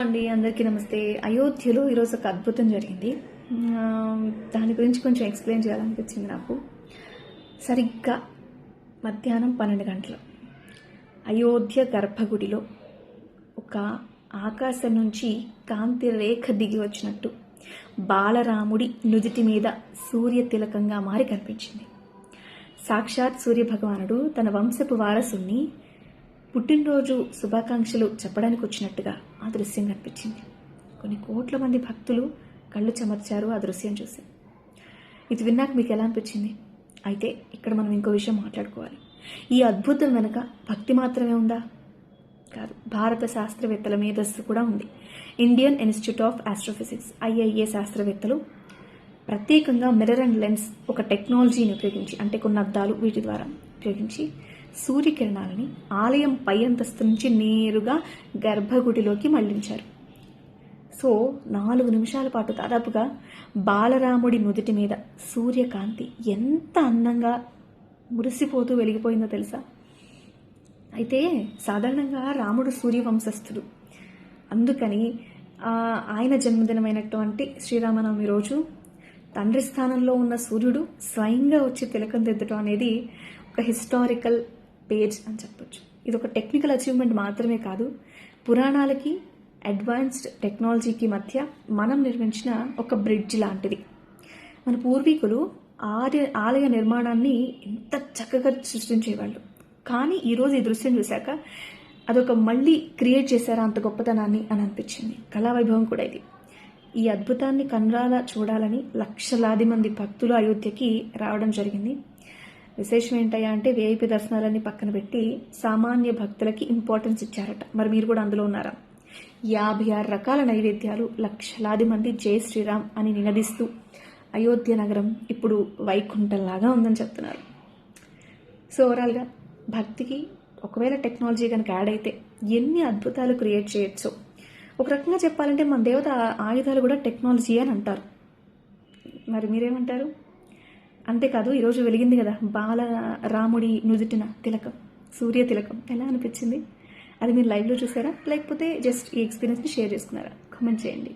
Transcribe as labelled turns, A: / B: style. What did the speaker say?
A: అండి అందరికీ నమస్తే. అయోధ్యలో ఈరోజు ఒక అద్భుతం జరిగింది. దాని గురించి కొంచెం ఎక్స్ప్లెయిన్ చేయాలనిపించింది నాకు. సరిగ్గా మధ్యాహ్నం 12 గంటలు అయోధ్య గర్భగుడిలో ఒక ఆకాశం నుంచి కాంతి రేఖ దిగి వచ్చినట్టు బాలరాముడి నుదిటి మీద సూర్య తిలకంగా మారి కనిపించింది. సాక్షాత్ సూర్య భగవానుడు తన వంశపు వారసుని పుట్టినరోజు శుభాకాంక్షలు చెప్పడానికి వచ్చినట్టుగా ఆ దృశ్యం కనిపించింది. కొన్ని కోట్ల మంది భక్తులు కళ్ళు చెమర్చారు ఆ దృశ్యం చూసి. ఇది విన్నాక మీకు ఎలా అనిపించింది? అయితే ఇక్కడ మనం ఇంకో విషయం మాట్లాడుకోవాలి. ఈ అద్భుతం వెనుక భక్తి మాత్రమే ఉందా? కాదు, భారత శాస్త్రవేత్తల మేధస్సు కూడా ఉంది. Indian institute of astrophysics IIA శాస్త్రవేత్తలు ప్రత్యేకంగా మిర్రర్ అండ్ లెన్స్ ఒక టెక్నాలజీని ఉపయోగించి, అంటే కొన్ని అద్దాలు వీటి ద్వారా ఉపయోగించి సూర్యకిరణాలని ఆలయం పై అంతస్తు నుంచి నేరుగా గర్భగుడిలోకి మళ్లించారు. సో 4 నిమిషాల పాటు దాదాపుగా బాలరాముడి నుదిటి మీద సూర్యకాంతి ఎంత అందంగా మురిసిపోతూ వెలిగిపోయిందో తెలుసా? అయితే సాధారణంగా రాముడు సూర్యవంశస్థుడు, అందుకని ఆయన జన్మదినమైనటువంటి శ్రీరామనవమి రోజు తండ్రి స్థానంలో ఉన్న సూర్యుడు స్వయంగా వచ్చి తిలకం దిద్దడం అనేది ఒక హిస్టారికల్ పేజ్ అని చెప్పొచ్చు. ఇది ఒక టెక్నికల్ అచీవ్మెంట్ మాత్రమే కాదు, పురాణాలకి అడ్వాన్స్డ్ టెక్నాలజీకి మధ్య మనం నిర్మించిన ఒక బ్రిడ్జ్ లాంటిది. మన పూర్వీకులు ఆలయ నిర్మాణాన్ని ఎంత చక్కగా సృష్టించేవాళ్ళు, కానీ ఈరోజు ఈ దృశ్యం చూశాక అదొక మళ్ళీ క్రియేట్ చేశారా అంత గొప్పతనాన్ని అని అనిపించింది. కళావైభవం కూడా ఇది. ఈ అద్భుతాన్ని కన్నులారా చూడాలని లక్షలాది మంది భక్తులు అయోధ్యకి రావడం జరిగింది. విశేషం ఏంటయ్యా అంటే VIP దర్శనాలన్నీ పక్కన పెట్టి సామాన్య భక్తులకి ఇంపార్టెన్స్ ఇచ్చారట. మరి మీరు కూడా అందులో ఉన్నారా? 56 రకాల నైవేద్యాలు, లక్షలాది మంది జై శ్రీరామ్ అని నినదిస్తూ అయోధ్య నగరం ఇప్పుడు వైకుంఠంలాగా ఉందని చెప్తున్నారు. సో ఓవరాల్గా భక్తికి ఒకవేళ టెక్నాలజీ కనుక యాడ్ అయితే ఎన్ని అద్భుతాలు క్రియేట్ చేయొచ్చో. ఒక రకంగా చెప్పాలంటే మన దేవత ఆయుధాలు కూడా టెక్నాలజీ అని అంటారు. మరి మీరేమంటారు? అంతేకాదు, ఈరోజు వెలిగింది కదా బాలరాముడి నుదుటిన తిలకం, సూర్య తిలకం. ఎలా అనిపించింది? అది మీరు లైవ్లో చూసారా, లేకపోతే జస్ట్ ఈ ఎక్స్పీరియన్స్ని షేర్ చేసుకున్నారా? కామెంట్ చేయండి.